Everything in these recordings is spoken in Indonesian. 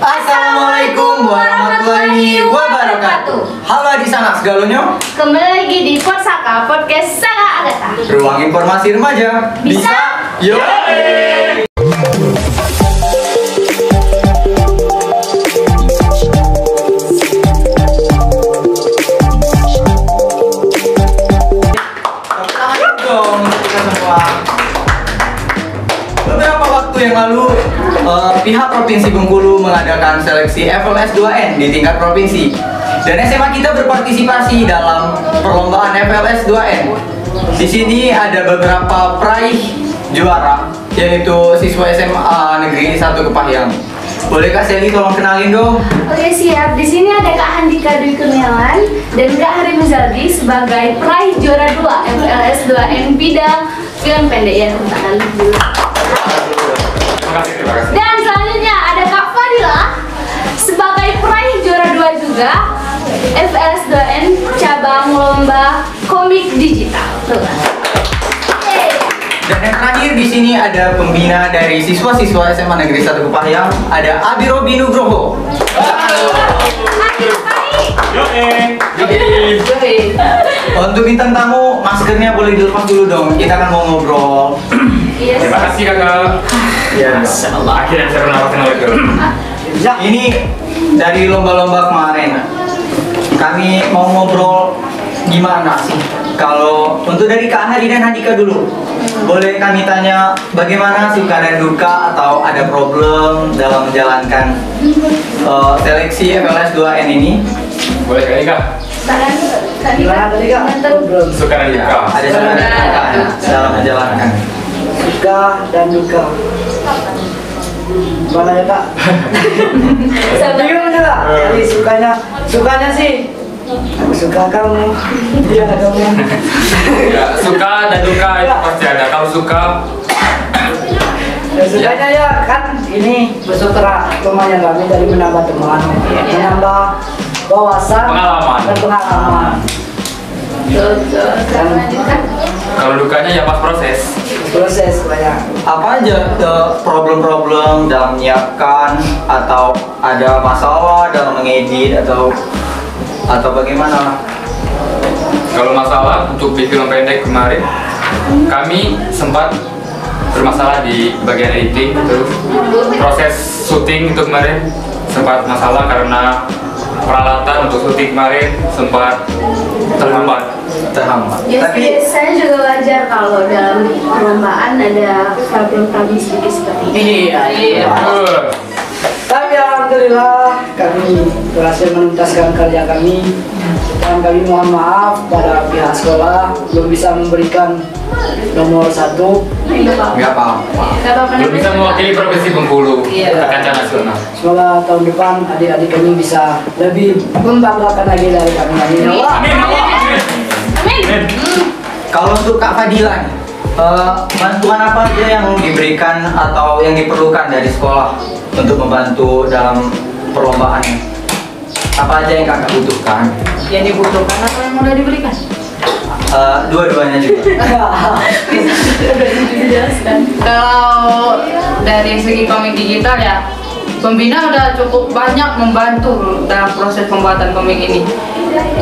Assalamualaikum warahmatullahi wabarakatuh. Halo di sana segalonyo. Kembali lagi di Podsaka Podcast Saga Agatha. Ruang informasi remaja. Bisa? Yo. Beberapa waktu yang lalu, pihak Provinsi Bengkulu mengadakan seleksi FLS 2N di tingkat provinsi. Dan SMA kita berpartisipasi dalam perlombaan FLS 2N. Di sini ada beberapa peraih juara, yaitu siswa SMA Negeri 1 Kepahyang. Boleh Kak Seli tolong kenalin dong? Oke, siap. Di sini ada Kak Handika Dwi Kurniawan dan Kak Hari Muzaldi sebagai peraih juara 2 FLS 2N bidang film pendek ya, untuk kali dulu. Terima kasih. Dan selanjutnya ada Kak Fadila sebagai peraih juara 2 juga FLS 2N cabang lomba komik digital. Tuh. Dan yang terakhir di sini ada pembina dari siswa-siswa SMA Negeri 1 Kepahyang, ada Abi Robi Nugroho. Untuk bintang tamu, maskernya boleh dilepas dulu dong. Kita kan mau ngobrol. Terima kasih kakak. Ya. Masya Allah, akhirnya saya kenal lagi. Ini dari lomba-lomba kemarin. Kami mau ngobrol gimana sih? Kalau untuk dari Kak Hari dan Handika dulu, boleh kami tanya bagaimana suka dan duka atau ada problem dalam menjalankan seleksi FLS 2N ini? Boleh kali kak? Gimana tadi Kak? Suka dan duka. Ada suka dan duka dalam menjalankan. Suka dan duka. Gimana ya Kak? Gimana Kak? Jadi sukanya sih aku suka kamu, dia kamu. Ya, suka dan duka itu pasti ada. Kalau suka, Dan sukanya ya kan ini bersutra lumayan kami dari menambah teman, menambah wawasan Pengalaman. dan pengalaman. kalau dukanya ya pas proses. Proses banyak. Apa aja problem-problem dalam menyiapkan atau ada masalah dalam mengedit atau bagaimana? Kalau masalah untuk di film pendek kemarin, kami sempat bermasalah di bagian editing, terus proses syuting itu kemarin sempat masalah karena peralatan untuk syuting kemarin sempat terhambat. Ya, Tapi saya juga wajar kalau dalam perlombaan ada problem-problem sedikit seperti ini. Iya. Uh, Tapi alhamdulillah kami berhasil menuntaskan kerja kami dan kami mohon maaf pada pihak sekolah belum bisa memberikan nomor 1. nggak apa-apa. belum bisa mewakili provinsi Bengkulu ke kancah nasional. Semoga tahun depan adik-adik kami bisa lebih membanggakan lagi dari kami. Amin. Amin. Kalau untuk Kak Fadila nih, bantuan apa aja yang diberikan atau yang diperlukan dari sekolah untuk membantu dalam perlombaannya? Apa aja yang kakak butuhkan? Yang dibutuhkan apa yang udah diberikan? Dua-duanya juga. Kalau dari segi komik digital ya, pembina udah cukup banyak membantu dalam proses pembuatan komik ini.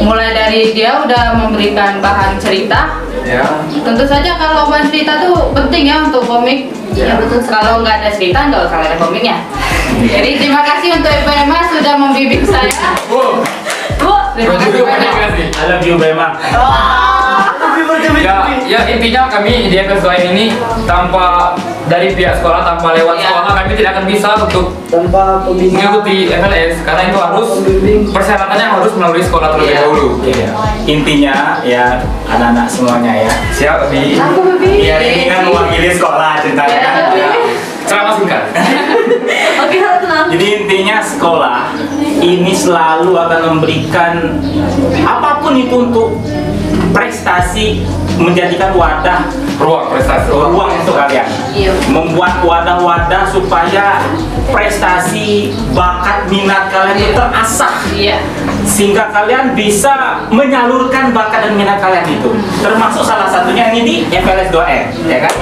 Mulai dari dia udah memberikan bahan cerita. Ya. Tentu saja kalau bahan cerita tuh penting ya untuk komik. Ya. Betul. Kalau nggak ada cerita nggak bakal ada komiknya. Jadi terima kasih untuk Ibu Emma sudah membimbing saya. Bu, terima kasih. I love you, Bema. Ya intinya kami di FLS ini tanpa dari pihak sekolah, tanpa lewat sekolah kami tidak akan bisa untuk Tanpa pembina mengikuti FLS karena itu harus persyaratannya harus melalui sekolah terlebih dahulu. Iya. Intinya ya anak-anak semuanya ya. Siap di Biar ini kan mewakili sekolah ceritanya kan. Ya. ceramah singkat. Oke, tenang. Jadi intinya sekolah ini selalu akan memberikan apapun itu untuk prestasi, menjadikan wadah Ruang prestasi. ruang untuk kalian. Iya. Membuat wadah-wadah supaya prestasi, bakat, minat kalian itu terasah. Iya. Sehingga kalian bisa menyalurkan bakat dan minat kalian itu. Termasuk salah satunya ini di FLS 2N, ya kan?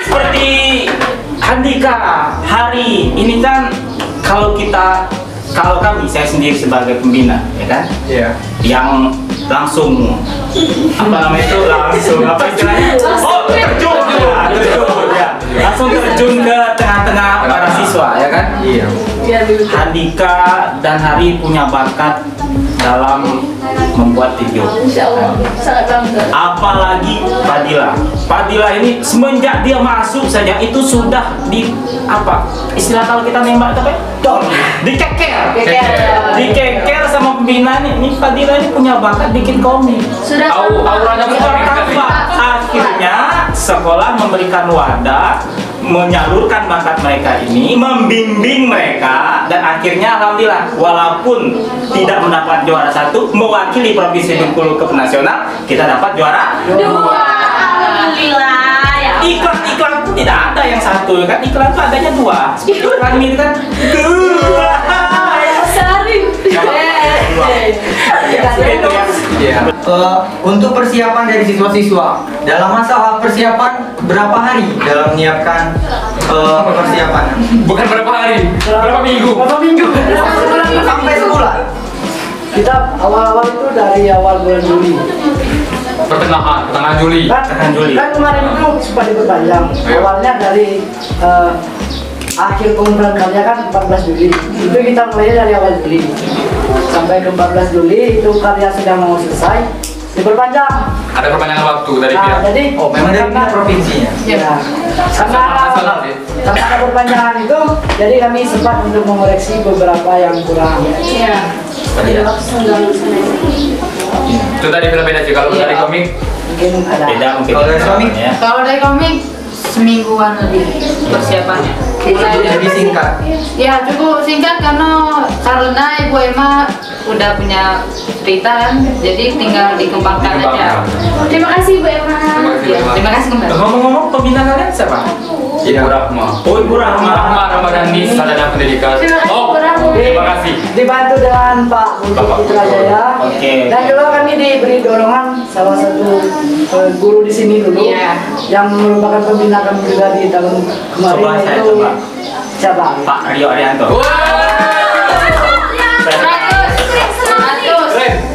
Seperti Handika, Hari, ini kan kalau kami, saya sendiri sebagai pembina, ya kan, yang langsung apa namanya itu langsung apa istilahnya? Oh, terjun ya. Langsung terjun ke tengah-tengah para siswa, ya kan? Iya. Handika dan Hari punya bakat dalam membuat video. Insya Allah, sangat bangga. Apalagi Fadila ini semenjak dia masuk saja itu sudah di apa istilah kalau kita nembak apa ya? Dikeker sama pembina ini Fadila ini punya bakat bikin komik. Sudah Auranya Tambah. Akhirnya sekolah memberikan wadah menyalurkan bakat mereka ini, membimbing mereka, dan akhirnya alhamdulillah walaupun tidak mendapat juara 1 mewakili provinsi Bengkulu ke nasional, kita dapat juara 2. Alhamdulillah ya. Iklan tidak ada yang 1 kan, iklan itu adanya 2. Seperti kami itu kan 2. Sari. Untuk persiapan dari siswa-siswa, dalam masa persiapan berapa hari dalam menyiapkan persiapan? Bukan berapa hari, berapa minggu? Sampai sebulan. Kita awal-awal itu dari awal bulan Juli. Pertengahan Juli. Pertengahan Juli. Kan kemarin itu sempat diperpanjang. Ayo. Awalnya dari akhir pengumpulan karya kan 14 Juli. Itu kita mulai dari awal Juli sampai ke 14 Juli itu karya sudah mau selesai, diperpanjang. Ada perpanjangan waktu dari Nah, pihak. jadi Memang dari pihak provinsinya. ya, Nasional sih. karena ada perpanjangan itu, jadi kami sempat untuk mengoreksi beberapa yang kurang. Iya. Itu tadi film beda sih. Kalau dari komik, Mungkin ada. Beda mungkin. Kalau dari suami? ya. Kalau dari komik semingguan lebih persiapannya. Mulai Jadi dari singkat. ya cukup singkat karena Ibu Emma udah punya cerita kan, jadi tinggal dikembangkan aja. Terima kasih Bu Emma. Ya, terima kasih kembali. Ngomong-ngomong pembina kalian siapa? Ibu Rahma. Oh, Ibu Rahma. Rahma Ramadhani, Sarjana Pendidikan. Terima kasih, Oh, Bu Rahma. terima kasih. Dibantu dengan Pak Bapak Putra Jaya. Oke. Dan juga kami diberi dorongan salah satu guru di sini dulu Iya. yang merupakan pembina kami juga di tahun kemarin Sebelah saya, itu coba. siapa? Pak Rio Arianto.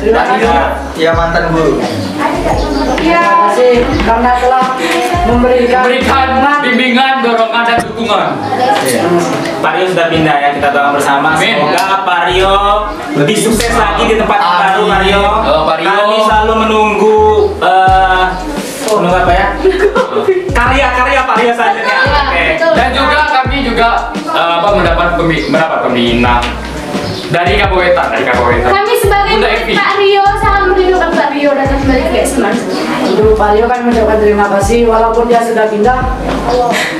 Terima kasih. Ya mantan guru. Terima kasih karena telah memberikan Bimbingan, dorongan, dan dukungan. Iya. Pak Rio sudah pindah ya, kita doakan bersama. Amin. Semoga Pak Rio lebih sukses lagi di tempat yang baru, Pak Rio. Pak Rio. Kami selalu menunggu menunggu apa ya? Karya-karya Pak Rio selanjutnya. Oke. Dan juga kami juga mendapat pembina dari Kabupaten. Kami sebagai Bunda Evi. Pak Rio sangat merindukan Pak Rio datang kembali ke SMA. untuk Pak Rio kan mengucapkan terima kasih walaupun dia sudah pindah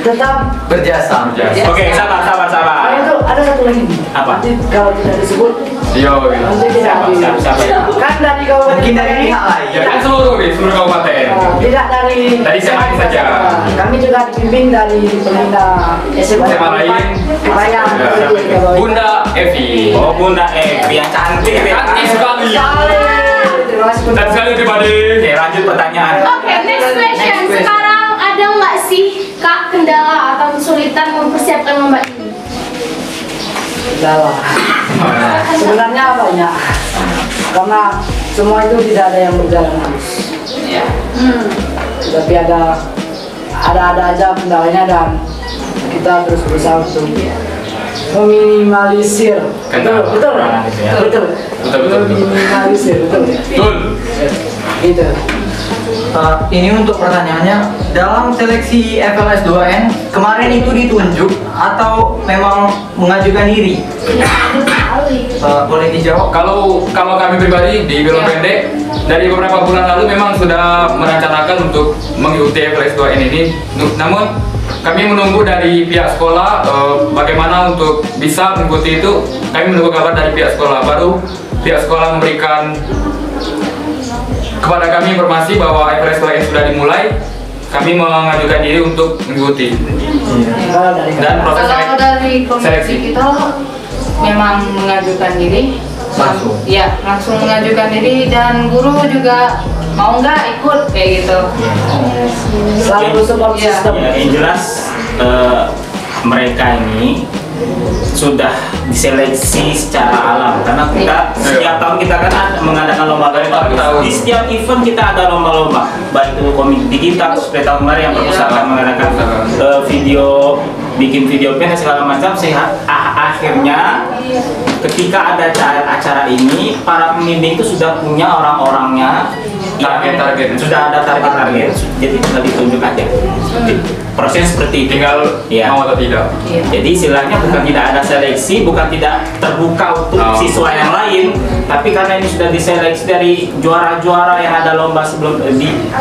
tetap. Berjasa. Oke, sabar. Nah, itu ada satu lagi. Apa? Nanti kalau tidak disebut Yo, nanti tidak Siapa ya? kan dari kabupaten Mungkin dari ini, pihak lain. ya kan seluruh kabupaten. tidak dari SMA ini saja. Kami juga dibimbing dari pembina SMA SMA lain. Bayang. Ya. Bunda Evi. Oh, Bunda Evi yang cantik. Cantik sekali. Terima kasih Bunda. Dan sekali pribadi. Oke, lanjut pertanyaan. Oke, next question. Sekarang ada nggak sih Kak kendala atau kesulitan mempersiapkan lomba ini? Kendala. Sebenarnya banyak. Karena semua itu tidak ada yang berjalan mulus. Ya. Tapi ada aja kendalanya dan kita terus berusaha untuk meminimalisir. Kendala. Betul. Betul. Meminimalisir, betul. Betul. Gitu. Ini untuk pertanyaannya, dalam seleksi FLS 2N kemarin itu ditunjuk atau memang mengajukan diri? Boleh dijawab? Kalau kami pribadi di film pendek dari beberapa bulan lalu memang sudah merencanakan untuk mengikuti FLS 2N ini. Namun kami menunggu dari pihak sekolah bagaimana untuk bisa mengikuti itu. Kami menunggu kabar dari pihak sekolah, baru pihak sekolah memberikan kepada kami informasi bahwa FLS 2N sudah dimulai. Kami mengajukan diri untuk mengikuti. Dan proses Kalau dari komisi seleksi. kita memang mengajukan diri. Langsung. Ya, langsung mengajukan diri dan guru juga mau nggak ikut kayak gitu. Selalu support Iya. sistem. Ya, yang jelas mereka ini sudah diseleksi secara alam karena kita setiap tahun kita kan mengadakan lomba. Di setiap event kita ada lomba-lomba, baik itu komik digital seperti tahun kemarin yang perpustakaan mengadakan video, bikin video pendek segala macam. Akhirnya ketika ada acara ini, para pembimbing itu sudah punya orang-orangnya, target sudah ada target, jadi tinggal ditunjuk aja. Proses seperti itu. Tinggal mau atau tidak. Jadi istilahnya bukan tidak ada seleksi, bukan tidak terbuka untuk siswa yang lain, tapi karena ini sudah diseleksi dari juara-juara yang ada lomba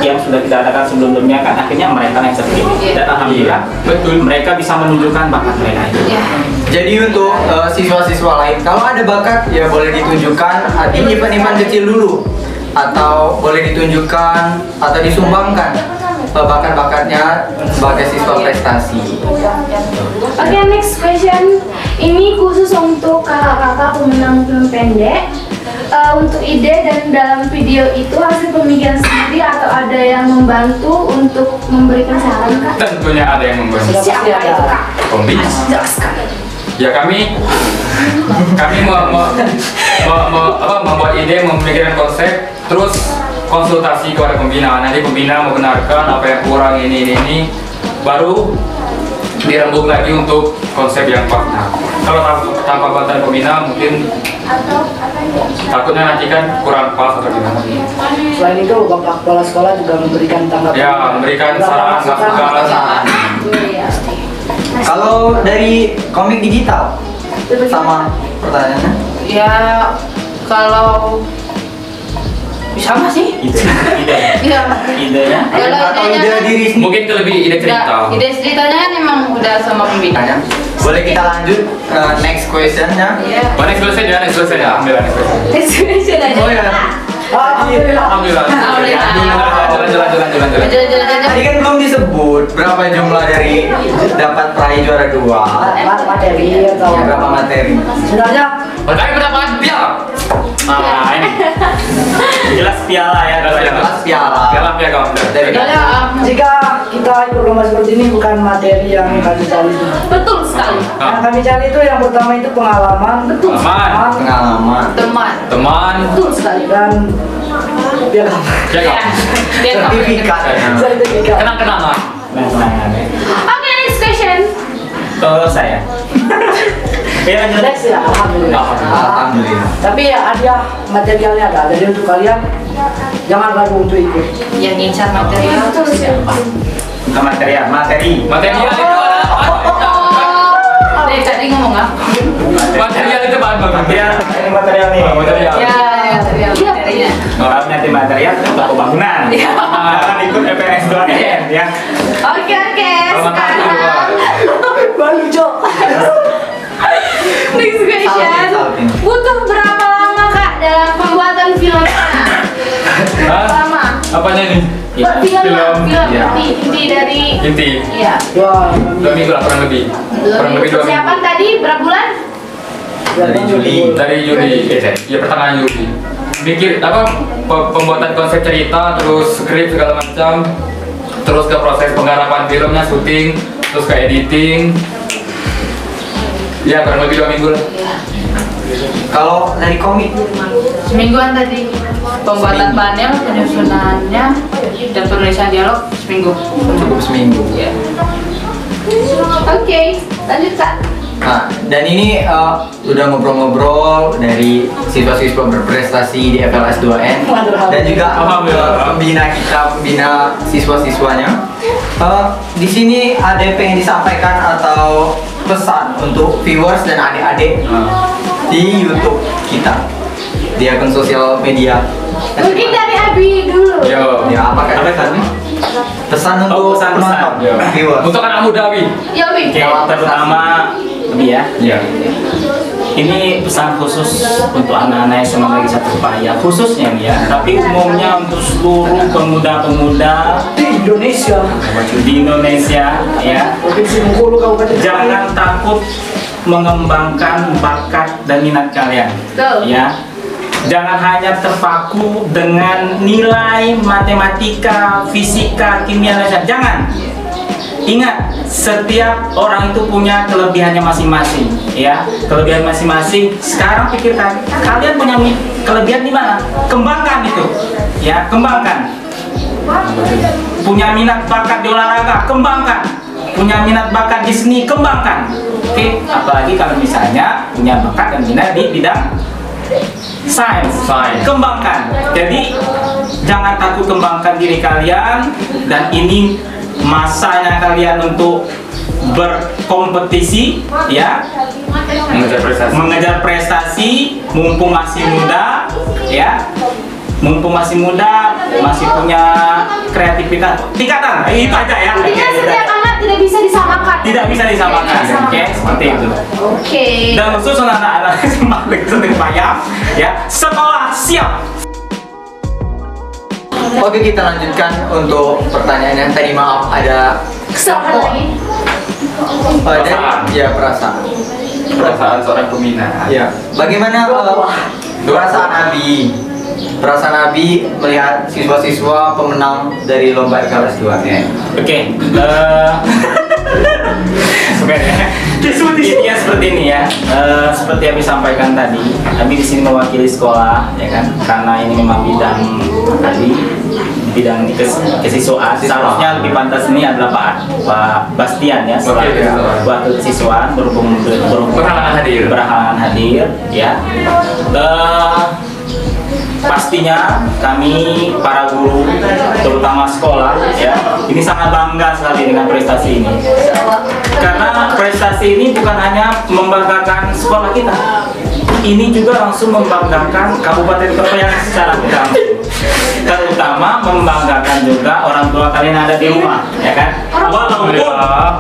yang sudah kita adakan sebelumnya, kan akhirnya mereka yang terpilih. Dan alhamdulillah betul mereka bisa menunjukkan bakat mereka. Jadi untuk siswa-siswa lain, kalau ada bakat ya boleh ditunjukkan di event-event kecil dulu, atau boleh ditunjukkan atau disumbangkan bakat-bakatnya sebagai siswa prestasi. Oke, next question. Ini khusus untuk kakak-kakak pemenang film pendek. Untuk ide dan dalam video itu hasil pemikiran sendiri atau ada yang membantu untuk memberikan saran, Kak? Tentunya ada yang membantu. Siapa itu, Kak? Pembina. Jelaskan. Ya kami membuat ide, memikirkan konsep, terus konsultasi kepada pembina. Nanti pembina membenarkan apa yang kurang ini, baru dirembuk lagi untuk konsep yang pas. Nah, kalau tanpa bantuan pembina mungkin takutnya nanti kan kurang pas atau gimana. Selain itu, Bapak Kepala Sekolah juga memberikan tanggapan. Ya, memberikan saran, masukan. Kalau dari komik digital, sama pertanyaannya? Ya kalau sama sih. Idenya. Kalau Atau ide idenya diri sendiri? Mungkin lebih ide cerita. ide ceritanya kan emang udah sama pembina. Tanya. Boleh kita lanjut next questionnya? Iya. Next question ya. Ambil next question. Next question aja. Oh ya. Alhamdulillah. Lanjut. Tadi kan belum disebut berapa jumlah dari dapat peraih juara 2. Materi atau Ya, berapa materi? sebenarnya Berkali mendapatkan piala. Nah, ini jelas piala ya. Kelas piala. Piala kawan. Dari jika kita ikut lomba seperti ini bukan materi yang kami cari. Betul sekali. Yang kami cari itu yang pertama itu pengalaman, Pengalaman. pengalaman. Teman. Betul sekali. dan piagam. Sertifikat. Sertifikat. Kenang-kenangan. Oke, next question. Saya. Ya, Next ya, alhamdulillah. Alhamdulillah. Tapi ya hadiah materialnya ada, jadi untuk kalian jangan ragu untuk ikut. Yang ngincar material Betul sekali. Bukan material, materi. Material itu adalah Dari tadi ngomong apa? material itu bahan baku. Material, ini material nih. Material. Ya, materialnya. Orang nanti material untuk bangunan. Jangan ikut EPS 2N ya. Oke, Selamat pagi, sekarang Baru Cok. next question. Salting. Butuh berapa lama, Kak, dalam pembuatan filmnya? Berapa lama? Apanya ini? Film Ya. inti dari Inti. ya. 2 minggu lah kurang lebih. Kurang lebih 2 Persiapan minggu. tadi berapa bulan? Dari Juli. Dari Juli. Ya pertengahan Juli. Bikin pembuatan konsep cerita, terus skrip segala macam, terus ke proses penggarapan filmnya, syuting, terus ke editing. Ya kurang lebih 2 minggu lah. Kalau dari komik, Semingguan tadi. Pembuatan panel, penyusunannya, dan penulisan dialog seminggu. cukup seminggu. Ya. Oke, lanjut, Kak. Nah, dan ini udah ngobrol-ngobrol dari siswa-siswa berprestasi di FLS 2N dan juga pembina kita, pembina siswa-siswanya. Di sini ada yang pengen disampaikan atau pesan untuk viewers dan adik-adik di YouTube kita, di akun sosial media. Mungkin dari Abi dulu. Yo. Ya, apa pesannya? Pesan untuk pesan-pesan. penonton, viewers. Untuk anak muda, Wi. Ya, Abi. Oke, terutama ini ya. Ya. Ini pesan khusus untuk anak-anak SMA Negeri 1 Paya, khususnya nih ya, tapi umumnya untuk seluruh pemuda-pemuda Di Indonesia, ya. Provinsi Bengkulu, Kabupaten. Jangan takut mengembangkan bakat dan minat kalian. Betul. Ya. Jangan hanya terpaku dengan nilai matematika, fisika, kimia, dan jangan. Ingat, setiap orang itu punya kelebihannya masing-masing, ya. Kelebihan masing-masing. Sekarang pikirkan, kalian punya kelebihan di mana? Kembangkan itu, ya. Kembangkan. Punya minat bakat di olahraga, kembangkan. Punya minat bakat di seni, kembangkan. Oke, apalagi kalau misalnya punya bakat dan minat di bidang sains, kembangkan. Jadi jangan takut kembangkan diri kalian, dan ini masanya kalian untuk berkompetisi, ya, mengejar prestasi, mumpung masih muda, ya, mumpung masih muda, masih punya kreativitas, tingkatan, itu aja ya. Intinya setiap anak tidak bisa disamakan. Tidak bisa disamakan, oke, seperti itu. Oke. Dan khusus untuk anak-anak semakin sering payah, ya, sekolah siap. Oke, kita lanjutkan untuk pertanyaan yang tadi. Maaf, ada Kesalahan lagi. Perasaan. Ya, perasaan. Perasaan seorang pembina. Ya, bagaimana perasaan Abi melihat siswa-siswa pemenang dari lomba FLS 2N? Oke, intinya seperti ini ya. Seperti yang disampaikan tadi, Abi di sini mewakili sekolah, ya kan? Karena ini memang bidang Abi, bidang kesiswaan. Seharusnya lebih pantas ini adalah Pak Bastian ya, selaku wakil kesiswaan berhubung berhalangan hadir, ya. Pastinya kami para guru, terutama sekolah, ya, ini sangat bangga sekali dengan prestasi ini. Karena prestasi ini bukan hanya membanggakan sekolah kita, ini juga langsung membanggakan kabupaten Kepahyang secara langsung. Terutama membanggakan juga orang tua kalian yang ada di rumah, ya kan? Walaupun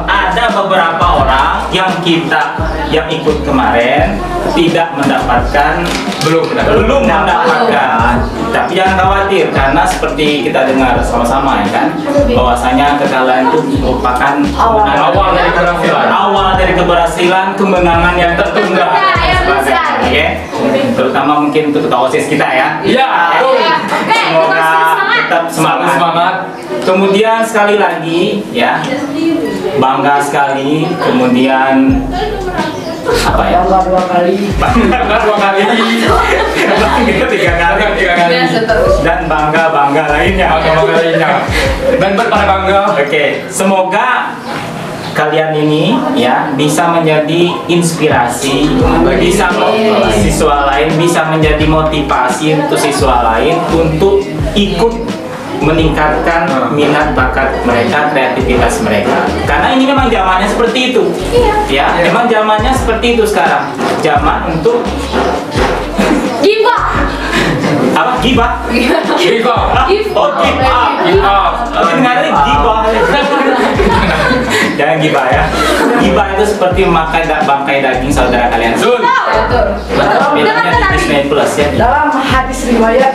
ada beberapa orang yang ikut kemarin tidak mendapatkan, belum mendapatkan. Tapi jangan khawatir, karena seperti kita dengar sama-sama, ya kan, bahwasanya kekalahan itu merupakan awal dari keberhasilan, kemenangan yang tertunda. Oke, terutama mungkin untuk ketua OSIS kita ya. Iya. Semoga tetap semangat. Kemudian sekali lagi, ya, bangga sekali. Kemudian apa ya? Bangga 2 kali. Bangga 2 kali. Bangga 3 kali. Dan bangga lainnya. Dan pada bangga. Oke, semoga kalian ini ya bisa menjadi inspirasi bagi siswa lain, bisa menjadi motivasi untuk siswa lain untuk ikut meningkatkan minat bakat mereka, kreativitas mereka. Karena ini memang zamannya seperti itu. Ya, memang zamannya seperti itu sekarang. Zaman untuk Gibah. apa? Gibah? Oh, give up. Dengarin gibah. Jangan gibah ya. Gibah itu seperti makan bangkai daging saudara kalian. Bilangnya di Disney Plus ya. Dalam hadis riwayat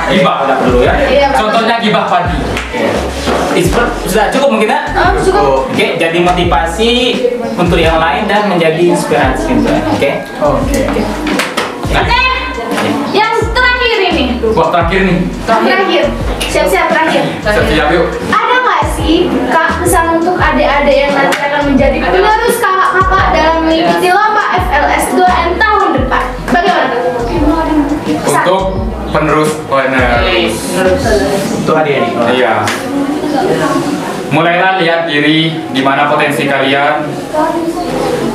Gibah udah dulu ya. Contohnya gibah padi. Sudah cukup mungkin ya? Cukup. Oke, jadi motivasi untuk yang lain dan menjadi inspirasi gitu. Oke. Oke. Yang terakhir ini. Wah, terakhir nih. Terakhir. Siap-siap terakhir. Siap yuk. Ada nggak sih Kak pesan untuk adik-adik yang nanti akan menjadi penerus kakak-kakak dalam mengikuti lomba FLS 2N tahun depan? Bagaimana Kak? Pesan. Untuk penerus penerus. Untuk adik-adik. Iya. Mulailah lihat diri di mana potensi kalian.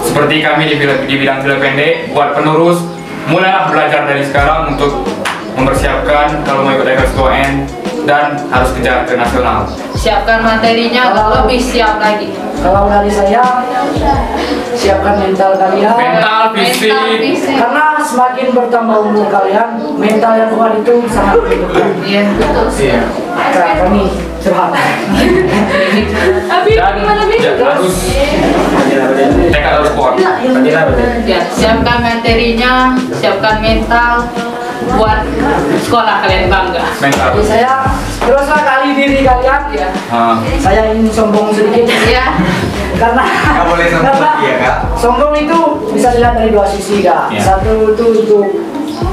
Seperti kami di bidang film pendek, buat penerus. Mulailah belajar dari sekarang untuk mempersiapkan kalau mau ikut FLS 2N dan harus kejar ke nasional. Siapkan materinya lebih siap lagi. kalau dari saya, siapkan mental kalian. Mental, fisik. Karena semakin bertambah umur kalian, mental yang kuat itu sangat dibutuhkan. Iya, betul. Iya. Kayak kami curhat. Abi, Dan gimana Bi? harus tekad harus kuat. Ya, siapkan materinya, siapkan mental buat sekolah kalian bangga. Mental. Jadi saya teruslah kali diri kalian. Ya. Saya ingin sombong sedikit. Ya. Karena Nggak boleh sombong lagi ya, Kak? sombong itu bisa dilihat dari 2 sisi, Kak. Ya. Satu itu untuk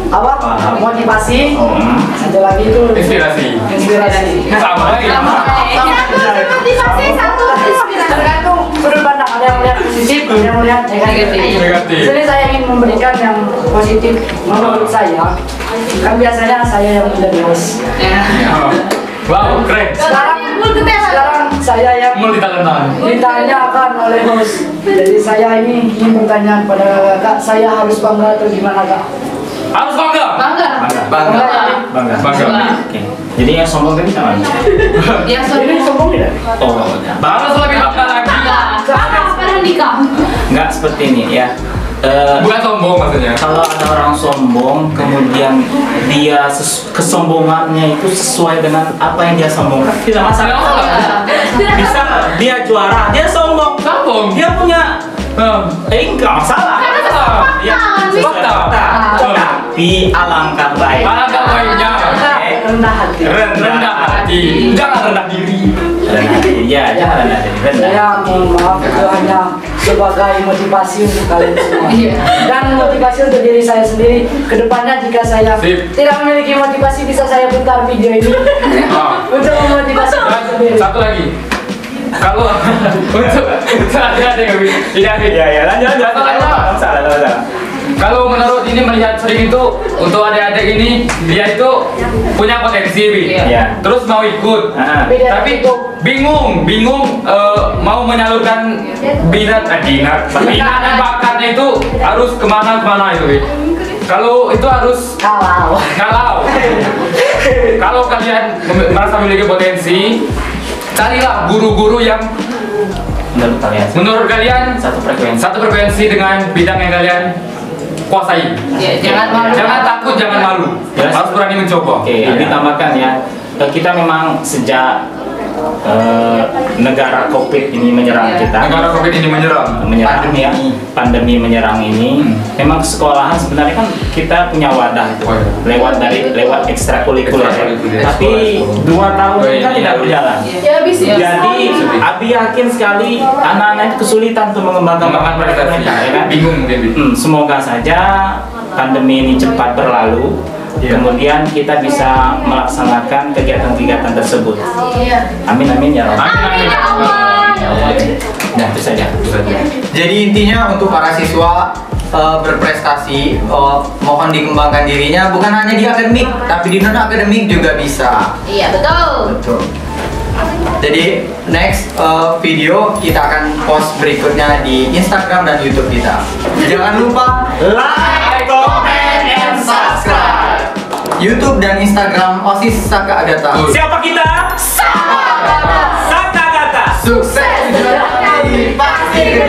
apa? Motivasi. Satu lagi itu Inspirasi. inspirasi. Sama lagi. Satu motivasi, satu tergantung sudut pandang, ada yang melihat positif, ada yang melihat negatif. Jadi saya ingin memberikan yang positif menurut saya. Kan biasanya saya yang menjadi host. Wow, keren. Sekarang saya yang Multi-talentan. ditanyakan oleh host. Jadi saya ini ingin bertanya kepada kakak, saya harus bangga atau gimana kak? Harus bangga. Bangga. Bangga. Bangga. Bangga. Oke. Jadi yang sombong tadi sama. Yang Ini sombong tidak? Oh, Harus lebih bangga lagi. Apa nikah? nggak seperti ini ya. Bukan sombong maksudnya. Kalau ada orang sombong, kemudian dia kesombongannya itu sesuai dengan apa yang dia sombongkan, tidak masalah. Bisa dia juara, dia sombong. Sombong. Dia punya, nggak masalah. Ya, fakta. Tapi alangkah baik. Alangkah baiknya. Rendah hati. Rendah hati. Jangan rendah diri. Rendah hati, ya, jangan rendah hati. Rendah. Saya mohon maaf itu hanya sebagai motivasi untuk kalian semua dan motivasi untuk diri saya sendiri. Kedepannya jika saya Sip. tidak memiliki motivasi, bisa saya putar video ini untuk memotivasi diri sendiri. Satu lagi. Kalau untuk ada yang lebih Ya, lanjut. Salah. kalau menurut ini melihat sering itu untuk adik-adik ini dia itu punya potensi, Bi. Iya. Terus mau ikut, tapi bingung mau menyalurkan minat dan bakatnya itu harus kemana itu, Bi. Kalau itu harus Kalau kalau kalian merasa memiliki potensi, carilah guru-guru yang menurut kalian Satu frekuensi dengan bidang yang kalian kuasai. Ya, jangan malu. Jangan takut, jangan malu. Jelas. Harus berani mencoba. Oke, Abi tambahkan ya. Kita memang sejak negara COVID ini menyerang kita. Negara COVID ini menyerang. Pandemi menyerang ini. Memang sekolahan sebenarnya kan kita punya wadah itu. Lewat ekstrakurikuler. Tapi 2 tahun kita tidak berjalan. Ya bisa. Jadi Abi yakin sekali anak-anak kesulitan untuk mengembangkan bakat mereka, ya kan? Bingung mungkin. Semoga saja pandemi ini cepat berlalu. Kemudian kita bisa melaksanakan kegiatan-kegiatan tersebut. Amin ya Rob. Amin. Ya Allah. Nah, itu saja. Jadi intinya untuk para siswa berprestasi, mohon dikembangkan dirinya bukan hanya di akademik, tapi di non akademik juga bisa. Iya betul. Betul. Jadi next video kita akan post berikutnya di Instagram dan YouTube kita. Jangan lupa like, comment, and subscribe. YouTube dan Instagram OSIS Saka Agatha. Siapa kita? Saka Agatha. Sukses. Pasti